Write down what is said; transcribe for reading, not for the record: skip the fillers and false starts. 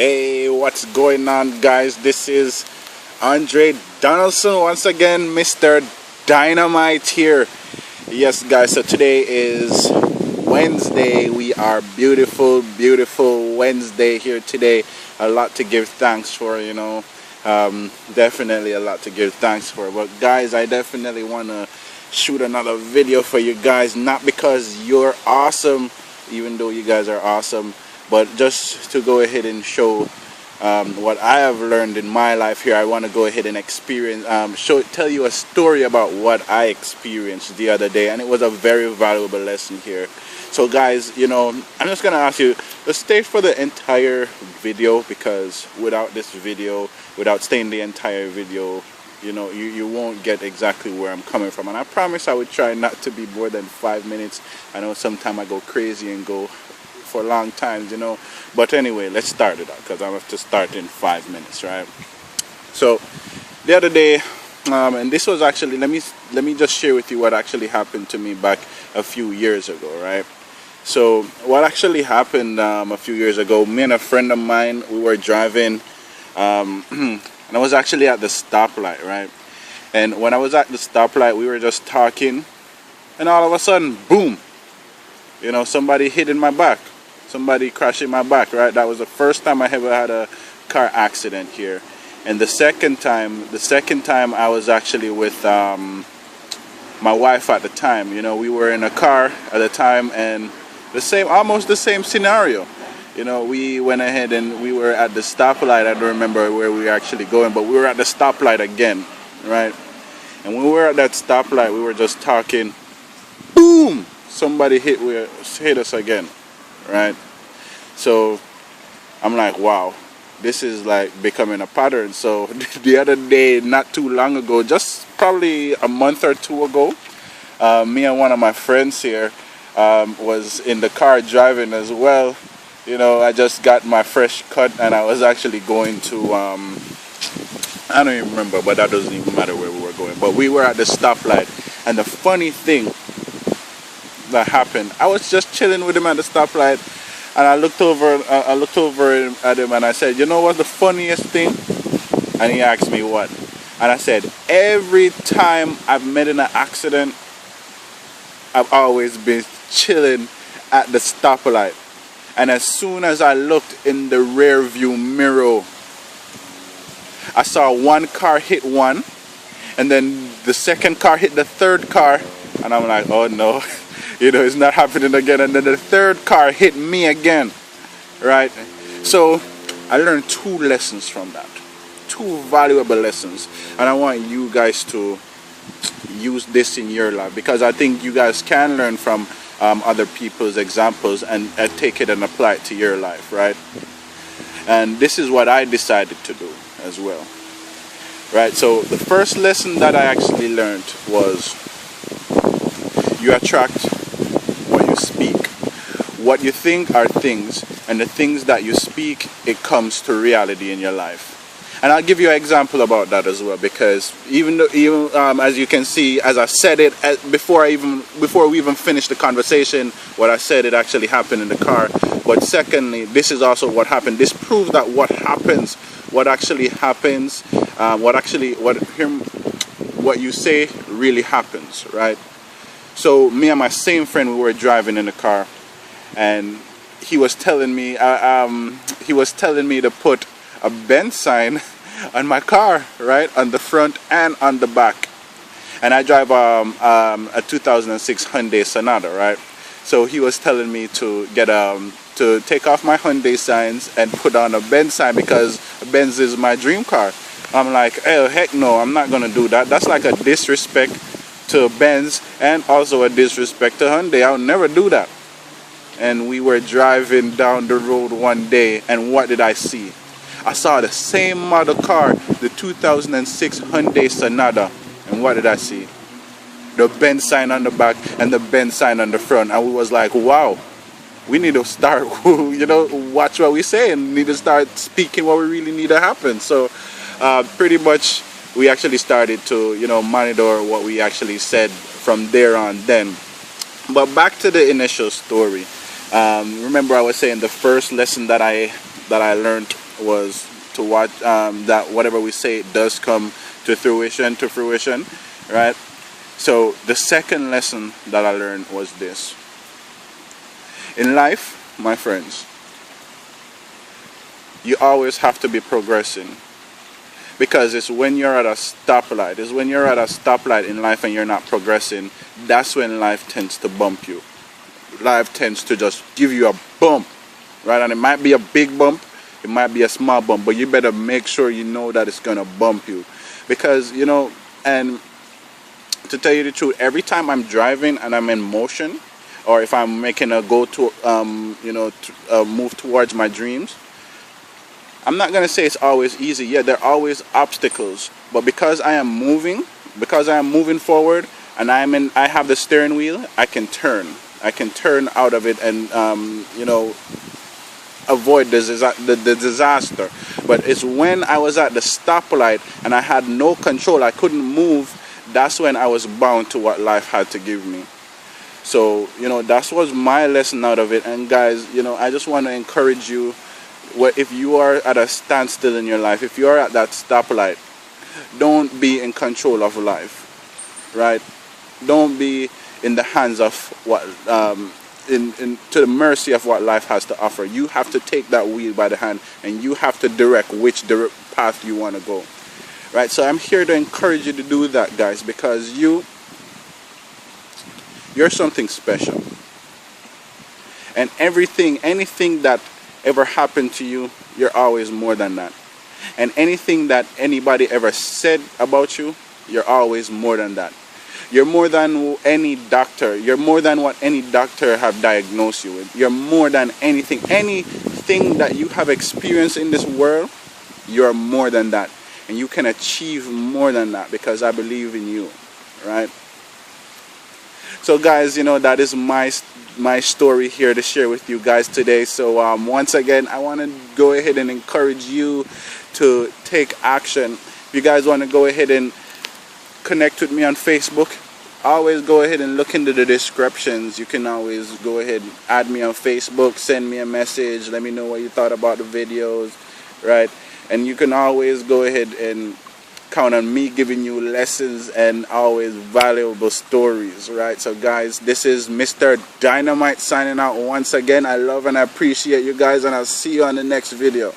Hey, what's going on, guys? This is Andre Donaldson once again, Mr. Dynamite here. Yes, guys, so today is Wednesday. We are beautiful Wednesday here today. A lot to give thanks for, definitely a lot to give thanks for. But guys, I definitely want to shoot another video for you guys, not because you're awesome, even though you guys are awesome, but just to go ahead and show what I have learned in my life here. I want to go ahead and tell you a story about what I experienced the other day, and it was a very valuable lesson here. So guys, I'm just gonna ask you to stay for the entire video, because without this video, without staying the entire video, you won't get exactly where I'm coming from. And I promise I would try not to be more than 5 minutes. I know sometimes I go crazy and go for long times, but anyway, let's start it out, because I have to start in 5 minutes, right? So the other day, and this was actually, let me just share with you what actually happened to me back a few years ago, right? So what actually happened a few years ago, me and a friend of mine, we were driving, and I was actually at the stoplight, right? And when I was at the stoplight, we were just talking, and all of a sudden, boom, somebody hit in my back. Somebody crashed in my back, right? That was the first time I ever had a car accident here. And the second time I was actually with my wife at the time. We were in a car at the time, and almost the same scenario. We went ahead and we were at the stoplight. I don't remember where we were actually going, but we were at the stoplight again, right? And when we were at that stoplight, we were just talking. Boom! Somebody hit us again, right? So I'm like, wow, this is like becoming a pattern. So the other day, not too long ago, just probably a month or two ago, me and one of my friends here was in the car driving as well. I just got my fresh cut, and I was actually going to, I don't even remember, but that doesn't even matter where we were going. But we were at the stoplight, and the funny thing that happened, I was just chilling with him at the stoplight, and I looked over at him, and I said, you know what's the funniest thing? And he asked me what, and I said, every time I've met in an accident, I've always been chilling at the stoplight. And as soon as I looked in the rear view mirror, I saw one car hit one, and then the second car hit the third car, and I'm like, oh no, it's not happening again. And then the third car hit me again, right? So I learned 2 lessons from that, 2 valuable lessons, and I want you guys to use this in your life, because I think you guys can learn from other people's examples and take it and apply it to your life, right? And this is what I decided to do as well, right? So the first lesson that I actually learned was, you attract what you speak. What you think are things, and the things that you speak, it comes to reality in your life. And I'll give you an example about that as well, because even as you can see, as I said it before we even finished the conversation, what I said, it actually happened in the car. But secondly, this is also what happened. This proves that what actually happens, what you say really happens, right? So me and my same friend, we were driving in the car, and he was telling me to put a bend sign on my car, right, on the front and on the back. And I drive a 2006 Hyundai Sonata, right? So he was telling me to get to take off my Hyundai signs and put on a Benz sign, because Benz is my dream car. I'm like, oh heck no, I'm not gonna do that. That's like a disrespect to Benz, and also a disrespect to Hyundai. I'll never do that. And we were driving down the road one day, and what did I see? I saw the same model car, the 2006 Hyundai Sonata, and what did I see? The Benz sign on the back and the Benz sign on the front. And we was like, wow, we need to start, watch what we say, and need to start speaking what we really need to happen. So pretty much we actually started to, monitor what we actually said from there on then. But back to the initial story. Remember I was saying the first lesson that I learned was to watch that whatever we say it does come to fruition, right? So the second lesson that I learned was this: in life, my friends, you always have to be progressing, because it's when you're at a stoplight, in life and you're not progressing, that's when life tends to bump you. Life tends to just give you a bump, right? And it might be a big bump, it might be a small bump, but you better make sure you know that it's gonna bump you. Because, you know, and to tell you the truth, every time I'm driving and I'm in motion, or if I'm making a move towards my dreams, I'm not gonna say it's always easy. Yeah, there are always obstacles, but because I am moving forward, and I have the steering wheel, I can turn out of it and avoid the disaster. But it's when I was at the stoplight and I had no control, I couldn't move, that's when I was bound to what life had to give me. So, you know, that was my lesson out of it. And guys, you know, I just want to encourage you, if you are at a standstill in your life, if you are at that stoplight, don't be in control of life, right? Don't be in the hands of what to the mercy of what life has to offer. You have to take that wheel by the hand, and you have to direct which path you want to go, right? So I'm here to encourage you to do that, guys, because you're something special, and anything that ever happened to you, you're always more than that. And anything that anybody ever said about you, you're always more than that. You're more than any doctor. You're more than what any doctor have diagnosed you with. You're more than anything that you have experienced in this world, you're more than that. And you can achieve more than that, because I believe in you, right? So guys, you know, that is my story here to share with you guys today. So once again, I want to go ahead and encourage you to take action. If you guys want to go ahead and connect with me on Facebook, always go ahead and look into the descriptions. You can always go ahead and add me on Facebook, send me a message, let me know what you thought about the videos, right? And you can always go ahead and count on me giving you lessons and always valuable stories, right? So guys, this is Mr. Dynamite signing out once again. I love and I appreciate you guys, and I'll see you on the next video.